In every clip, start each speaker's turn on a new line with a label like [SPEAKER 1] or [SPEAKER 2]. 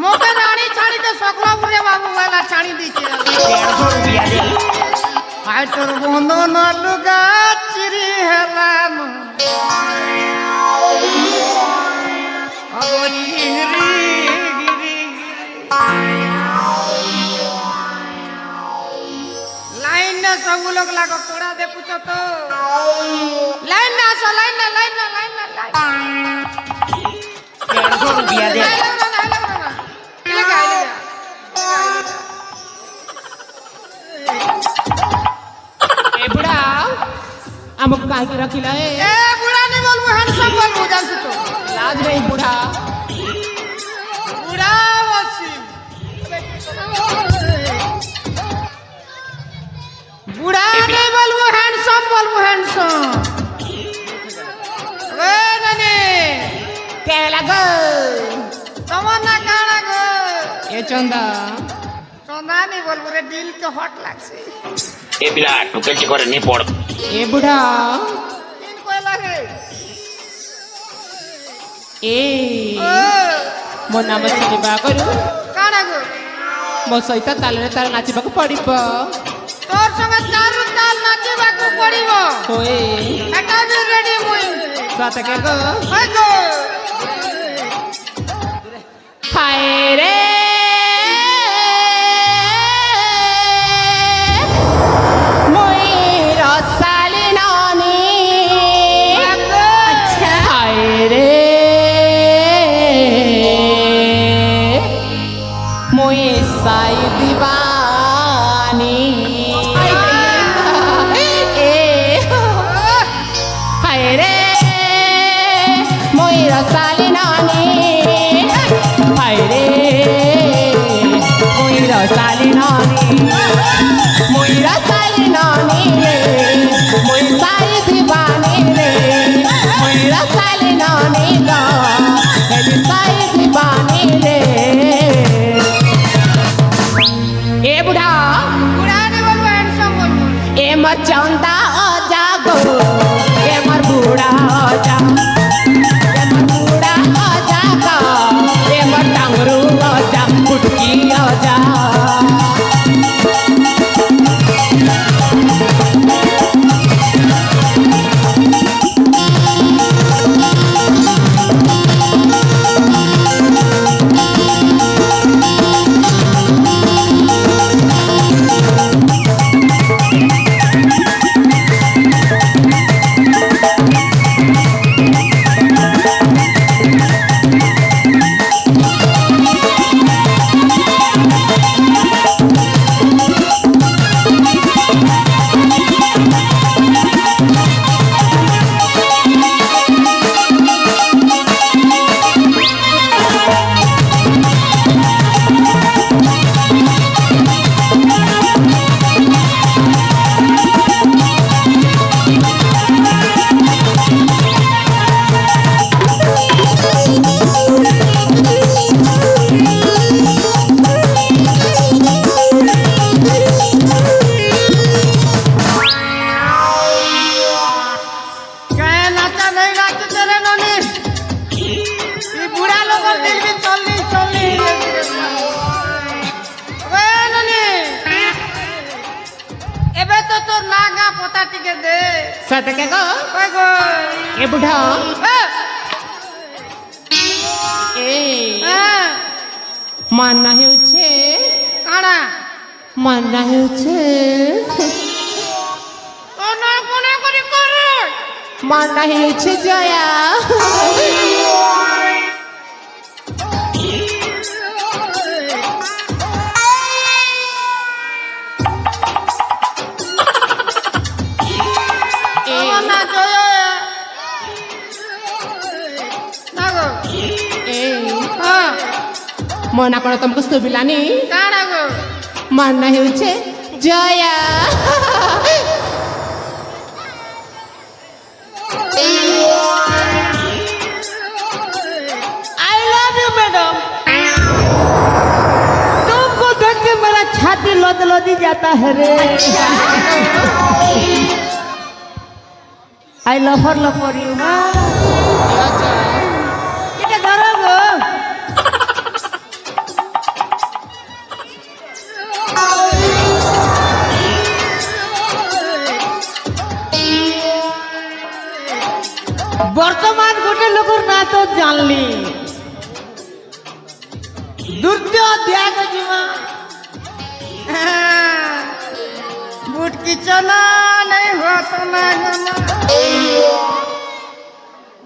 [SPEAKER 1] मोके रानी छाड़ी तो सकला बुरे बाबू वाला छाड़ी दीचे
[SPEAKER 2] 150 रुपया दे
[SPEAKER 1] हाय तोर बोंदो न लुगा चिरी हेलान अगो चिंगरी गिरी लाइन ना सब लोग लागो तोड़ा दे पूछो तो लाइन ना
[SPEAKER 2] 150 रुपया दे
[SPEAKER 3] ए बुढ़ा हमको काहे के रखिला है
[SPEAKER 1] ए बुढ़ा नहीं बोलबो हैंडसम बोलबो जान तो
[SPEAKER 3] लाज नहीं बुढ़ा
[SPEAKER 1] बुढ़ा वसीम बुढ़ा नहीं बोलबो हैंडसम ए नने
[SPEAKER 3] के लगो
[SPEAKER 1] तमन्ना काना गो
[SPEAKER 3] ए चंदा
[SPEAKER 1] चंदा नहीं बोलबो रे दिल के हट लागसे
[SPEAKER 2] ए बिला टुकल करे नहीं पड़
[SPEAKER 3] ए बुढ़ा
[SPEAKER 1] इन कोई लागे
[SPEAKER 3] ए
[SPEAKER 1] ओ
[SPEAKER 3] मो नाम से बा करू
[SPEAKER 1] काना गो
[SPEAKER 3] मो सहित तालरे तार नाचिबाक पड़िब
[SPEAKER 1] तोर संगे चारु ताल नाचिबाकू पड़िबो
[SPEAKER 3] होए
[SPEAKER 1] एटा भी रेडी मुई
[SPEAKER 3] साथ के गो
[SPEAKER 1] हाय गो
[SPEAKER 3] हाय रे चंदा जागो ये मर बूढ़ा जा ये मर बूढ़ा जागा ये मर टांगरू जा फुटकी जा सत के गो ए बुढ़ा ए मानना हेउछे
[SPEAKER 1] काना
[SPEAKER 3] मानना हेउछे
[SPEAKER 1] कोना कोना करी करे
[SPEAKER 3] मानना हेउछे जया ମୋ ନା କ'ଣ ତମକୁ ଶୁଭିଲାନି?
[SPEAKER 1] କାଣା ଗो?
[SPEAKER 3] ମୋ ନା ହେଉଛି Jaya.
[SPEAKER 1] I love you madam. तुमको देख के मेरा छाती लदलदी जाता है रे। I love for you. এটা ধরো গো। বর্তমান গোটে লোকের না তো জানলি দুর্য ত্যাগ জীবন বুট কি চলা নাই হত না গমা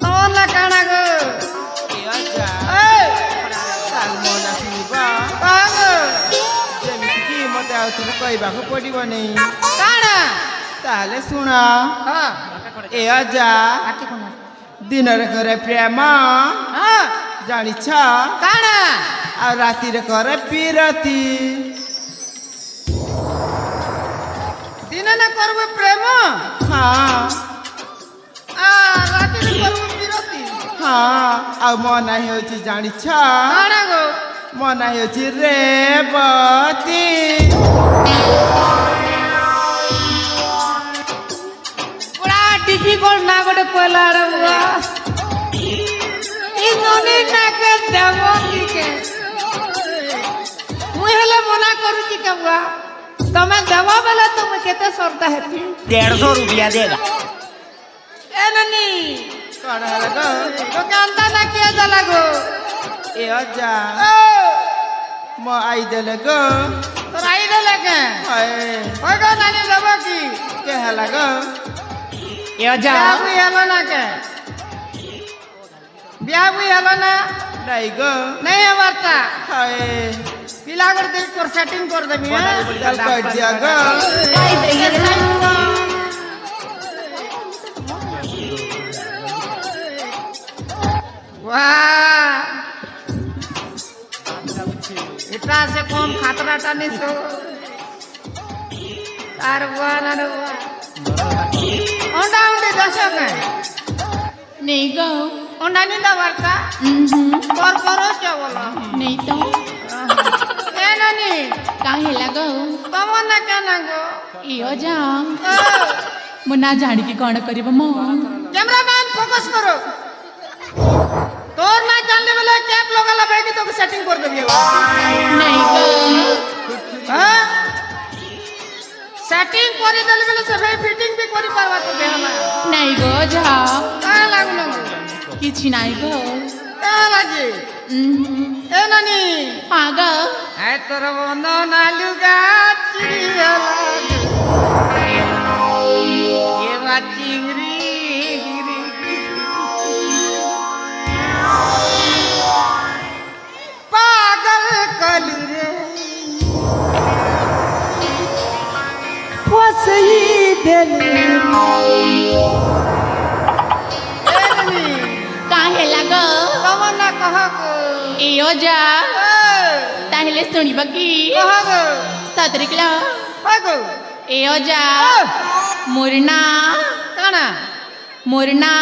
[SPEAKER 1] তোলা কানা গো
[SPEAKER 4] ଯେମିତିକି ମତେ ଆଉ ଥରେ କହିବାକୁ ପଡ଼ିବନି।
[SPEAKER 1] କାଣା
[SPEAKER 4] ତାହେଲେ ଶୁଣ,
[SPEAKER 1] ହଁ
[SPEAKER 4] ଏ ଅଜା
[SPEAKER 1] ଆଟି କୋନ
[SPEAKER 4] ଦିନରେ କରେ ପ୍ରେମ
[SPEAKER 1] ହଁ
[SPEAKER 4] ଜାଣିଛ,
[SPEAKER 1] କାଣା
[SPEAKER 4] ଆଉ ରାତିରେ କରେ ବିରତି।
[SPEAKER 1] দিনে না করবে প্রেম
[SPEAKER 4] ହଁ
[SPEAKER 1] আর রাতে করবে বিরতি
[SPEAKER 4] ହଁ ଆଉ ମୋ ନାଁ ହେଉଛି ଜାଣିଛ,
[SPEAKER 1] কাଣା গো
[SPEAKER 4] ମୋ ନାଁ ହେଉଛି ରେବତୀ।
[SPEAKER 1] পুরা ডিফিকল্ট না গোটে কইলা রে বুয়া ই ননি নাকে দেব কিকে মুই হলে মনা করুছি কে বুয়া তুমি দেব বেলে তুমি কেতে সরতা হেতি
[SPEAKER 2] 150 रुपया देगा।
[SPEAKER 1] এ ননি
[SPEAKER 4] କ'ଣ ହେଲା ଗୋ?
[SPEAKER 1] দোকানটা না কে জ্বালা গো
[SPEAKER 4] ଏ ଅଜା
[SPEAKER 1] ও
[SPEAKER 4] ମୋ ଆଇ ଦେଲେ ଗୋ।
[SPEAKER 1] তোর আইডে লেগে
[SPEAKER 4] ହଏ
[SPEAKER 1] ওই গো নানি দেব কি
[SPEAKER 4] କେ ହେଲା ଗୋ?
[SPEAKER 3] ଏ ଅଜା
[SPEAKER 1] বিয়া বুই হলো না কে বিয়া বুই হলো না
[SPEAKER 4] ନାଇଁ ଗୋ।
[SPEAKER 1] नहीं हमार ता
[SPEAKER 4] ହଏ
[SPEAKER 1] पिला कर दे कर सेटिंग कर दे मिया
[SPEAKER 4] ଚାଲ କହିଦିଅ ଗୋ।
[SPEAKER 1] वाह इतना से कम खतरा टानी सो तार बुआ ना रे बुआ ओंडा ओंडे दशो के
[SPEAKER 3] नहीं गो।
[SPEAKER 1] ओंडा निंदा वार्ता पर करो क्या बोला
[SPEAKER 3] नहीं तो
[SPEAKER 1] ए नानी
[SPEAKER 3] କାହିଁ ଲାଗो
[SPEAKER 1] तमन ना क्या ना गो
[SPEAKER 3] ଏ ଅଜା ମୁଁ ନା ଜାଣିକି କ'ଣ କରିବ ମୋ
[SPEAKER 1] कैमरामैन फोकस करो तोर ना जानले वाला कैप लगाला भाई की तो सेटिंग कर देबी
[SPEAKER 3] नहीं गो
[SPEAKER 1] हां सेटिंग करी देले बेले से भाई फिटिंग भी करी पावा तो देहला
[SPEAKER 3] नहीं गो जा
[SPEAKER 1] का लागलो
[SPEAKER 3] କିଛି ନାହିଁ गो।
[SPEAKER 1] का लागी ए नानी
[SPEAKER 3] ହଁ गो
[SPEAKER 1] आय तोर बंद नालू गा चिड़िया ये बात चिंगरी गिरी पागल कलू रे फसई दिल
[SPEAKER 3] କାହିଁ ଲାଗो
[SPEAKER 1] तमन्ना कहा को
[SPEAKER 3] ଏ ଅଜା ତାହେଲେ ଶୁଣିବ କି
[SPEAKER 1] कहा को
[SPEAKER 3] ସତରେ କିଲୋ
[SPEAKER 1] को
[SPEAKER 3] ଏ ଅଜା ମୋର ନା ମୋର ନା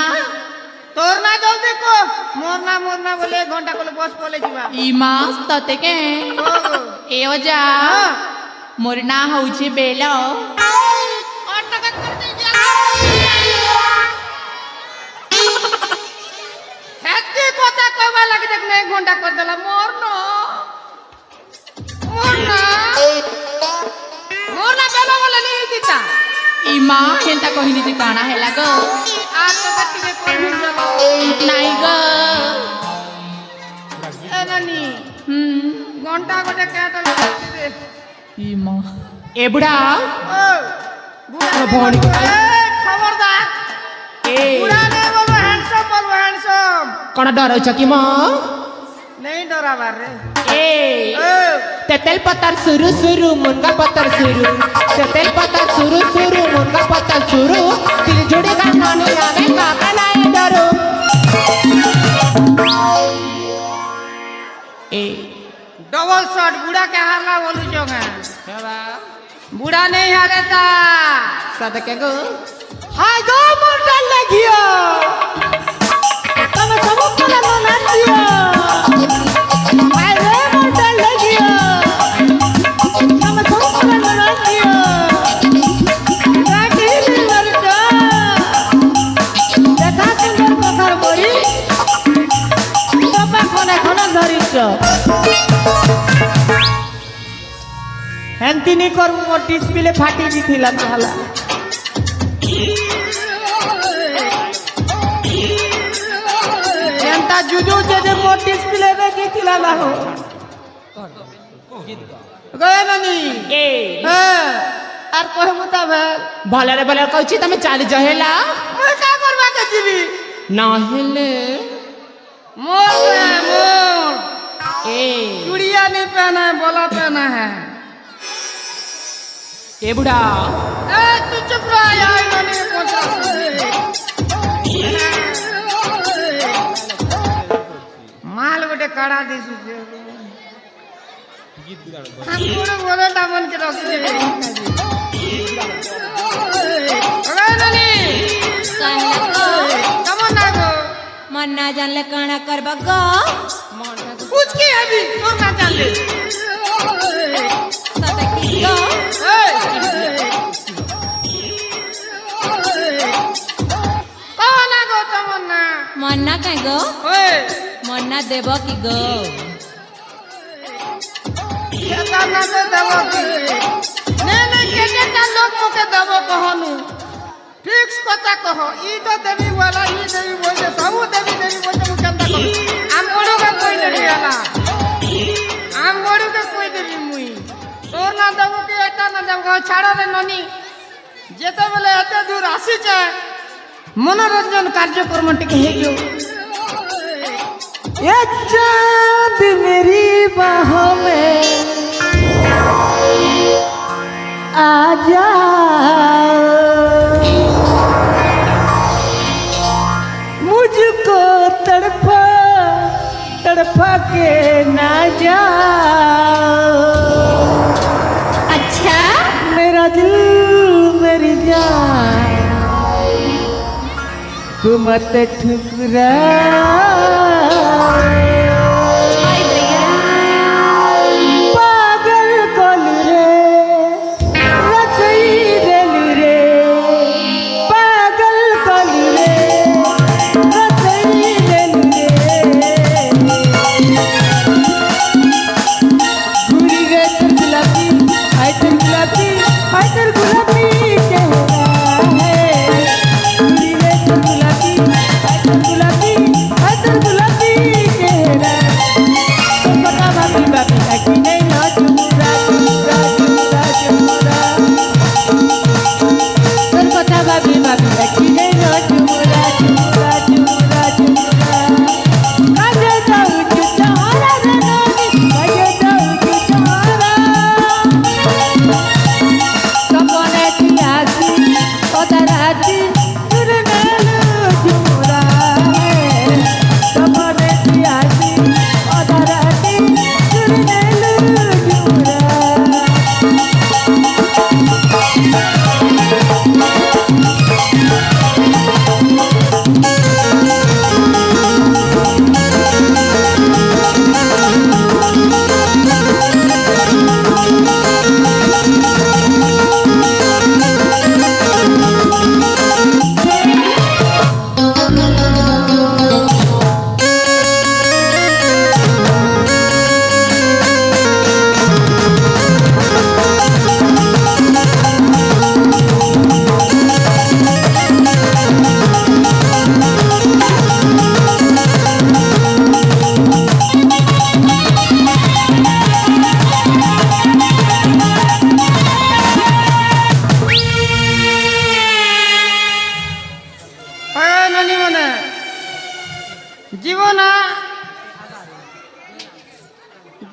[SPEAKER 1] तोर ना जल्दी को मोरना बोले 1 घंटा को बस पले जीवा
[SPEAKER 3] ଇ ମା ସତେ କେ ଏ ଅଜା ମୋର ନା ହଉଛି ବେଲ।
[SPEAKER 1] हेती कोता कहवा लगे देख 1 घंटा कर देला मोरना बेला वाला नहीं दीता
[SPEAKER 3] ଇ ମା କେନ୍ତା କହିଲି ଯେ କାଣା ହେଲା ଗो
[SPEAKER 1] आज तो कट्टी में कोई नहीं जला
[SPEAKER 3] ନାଇଁ ଗो
[SPEAKER 1] ए नानी घंटा गोटे काटल दे
[SPEAKER 3] ଇ ମା ଏ ବୁଢ଼ା
[SPEAKER 1] ओ बुढ़ा
[SPEAKER 3] तो
[SPEAKER 1] नहीं
[SPEAKER 3] भौणी
[SPEAKER 1] बोलो,
[SPEAKER 3] के-
[SPEAKER 1] ए, खबरदार
[SPEAKER 3] ଏ
[SPEAKER 1] बुढ़ा नहीं बोलो हैंडसम
[SPEAKER 3] କ'ଣ ଡରଉଛ କି ମୋ
[SPEAKER 1] नहीं डरा बार रे
[SPEAKER 3] ଏ
[SPEAKER 1] ओ
[SPEAKER 3] तेतेल पत्तर सुरू सुरू मुनगा पत्तर सुरू तेतेल पत्तर सुरू सुरू मुनगा पत्तर सुरू तिल जुड़ी गाठाने आवे काका नाय डरो ए
[SPEAKER 1] डबल शॉट बुढ़ा के हारला बोलू जोगे बुढ़ा नहीं हारे ता
[SPEAKER 3] सादा के गो
[SPEAKER 1] हाय गो मोटल लगियो तब सब पर ना दियो हाय रे मोटल लगियो तब सब पर ना दियो राठी लड़का देखा सुंदर पथर बड़ी तब कोने कोने धरिछ हेंतिनी कर मोर डिस्प्ले फाटी दिथिला ताला एंता जुजू जे मोर डिस्प्ले में दिथिला ना हो गए ननी
[SPEAKER 3] ए
[SPEAKER 1] हां आर कोहे मुता भेल
[SPEAKER 3] भलरे भलरे कहछि तमे चाली जहेला
[SPEAKER 1] मैं का करबा के जीवी
[SPEAKER 3] ना हेले
[SPEAKER 1] मोर
[SPEAKER 3] ए
[SPEAKER 1] चूड़िया नहीं पहना है बोला पहना है
[SPEAKER 3] ए बुढ़ा
[SPEAKER 1] ए तू चुप रह यार ननी पहुंचा माल गोटे काढ़ा दिसु हम पूरे बोले डामन के रख दे अरे ननी कमन ना गो
[SPEAKER 5] मन ना जानले काना करबा ग
[SPEAKER 1] पूछ के अभी और ना जान ले
[SPEAKER 5] सदा की ग
[SPEAKER 1] कौन ना गो तमन्ना
[SPEAKER 5] मन ना काय ग
[SPEAKER 1] ओए
[SPEAKER 5] मन ना देब की ग
[SPEAKER 1] केता ना दे देबो की ने केते का लोग मोके देबो कहनु फिक्स कथा कहो ई तो देवी वाला ई देवी बोले सब देवी देवी बोले मुकंदा को आम बड़ो का कोई नहीं आला आम बड़ो का कोई देवी मुई तोर ना देबो की एटा ना देबो छाड़ो रे ननी जेते बेले एते दूर आसी जाए मनोरंजन कार्यक्रम टिके हे गयो ये चांद मेरी बाहों में आ जाओ मुझको तड़पा तड़पा के ना जाओ
[SPEAKER 5] अच्छा
[SPEAKER 1] मेरा दिल मेरी जान तू मत ठुकरा
[SPEAKER 5] आई भैया
[SPEAKER 1] पागल कोल रे रसई रेल रे पागल कोल रे रसई रेल रे गुरी रे गुलाबी आई तर गुलाबी चेहरा है गुरी रे गुलाबी आई तर गुलाबी चेहरा तो पता बाबी बाबी आकी नहीं ना चुरा তোর কথা ভাবি ভাবি দেখি নেই না চুমুরা চুমুরা চুমুরা চুমুরা কাজে যাও চুচারা রে ননি কাজে যাও চুচারা সপনে তিয়াসি কদরাতি তুরে নেলু চুমুরা সপনে তিয়াসি কদরাতি তুরে নেলু চুমুরা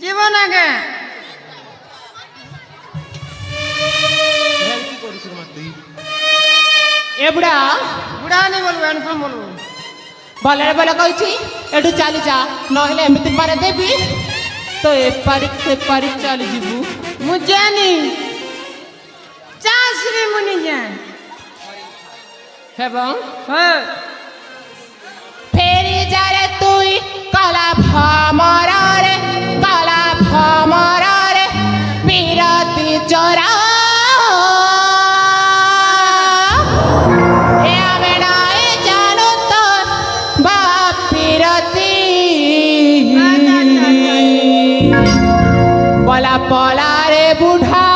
[SPEAKER 1] জীবন আগে
[SPEAKER 3] ए बुढ़ा
[SPEAKER 1] বুড়া নেই বলবো হ্যান্ডসাম বলবো
[SPEAKER 3] भलरे भल कही एठू चली जा नहले एमती मारे देवी তো এ পারিক সে পারিক চাল ଯିବୁ
[SPEAKER 1] ମୁଁ ଜାନି ଚା ଶ୍ରୀ ମୁନି ଯା
[SPEAKER 3] ହେବ
[SPEAKER 1] ହଁ
[SPEAKER 3] ফেরি যারে তুই কলা ভমরে বিরতি চোরা এ আমি নাই জানো তো বাপ বিরতি পলা পলা রে বুঢ়া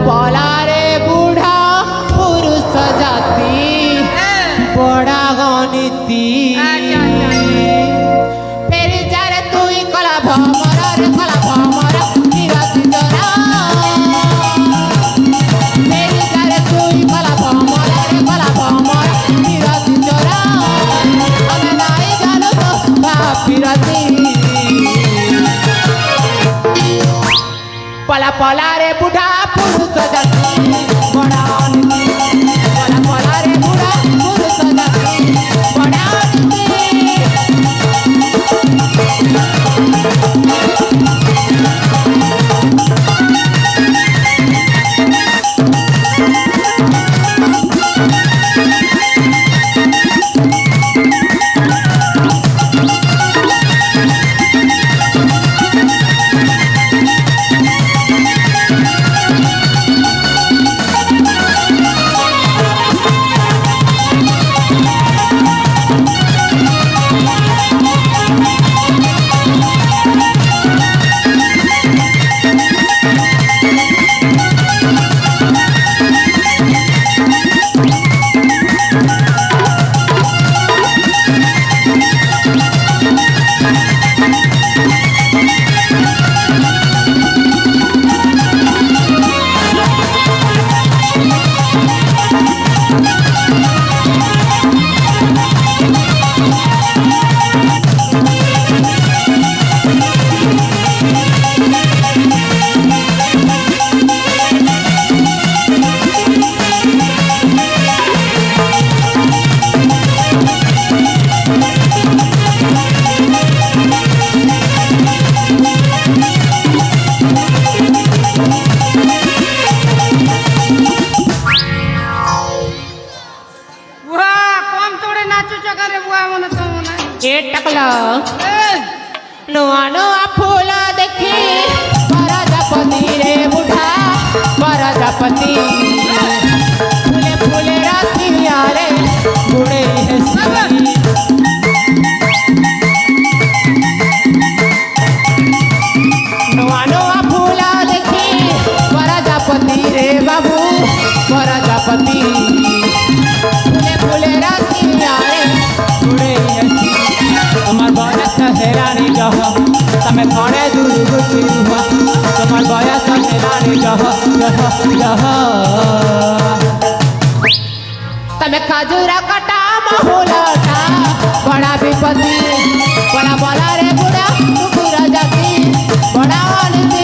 [SPEAKER 3] পলা রে বুঢ়া পুরুষ জাতি বড়া গণিতি ফেরি যারে তুই কলা ভমর বিরতি জরা ফেরি যারে তুই কলা ভমর বিরতি জরা আমি নাই জানো তো বাপ বিরতি পলা পলা রে বুঢ়া পুরুষ জাতি বড়া গণিতি পলা রে বুঢ়া পুরুষ জাতি বড়া গণিতি
[SPEAKER 1] ବୁହା କମ ତୋଡ଼େ ନାଚୁଛ କାରେ ବୁହା ମନେ ତ ମନେ
[SPEAKER 3] ଏ ଟକଲା
[SPEAKER 1] ଏ
[SPEAKER 3] ନୂଆ ନୂଆ ଫୁଲ ଦେଖି ବରଯାପତି ରେ ବୁଢ଼ା ବରଯାପତି ফুলে ফুলে রাখিয়ারে বুড়ে হেসি নূয়া নূয়া ফুল দেখি বরযাপতি রে বাবু বরযাপতি ফুলে ফুলে রাখিয়ারে বুড়ে হেসি তোমার বয়স হেরানি জহ তুমি ঘরে দূর গুছি হুয়া তোমার বয়স হেরানি জহ জহ তুমি খাজুরা কাটা মহুলটা বড়া বিপত্তি বড়া বলা রে বুড়া কুকুর জাতি বড়া অনিতি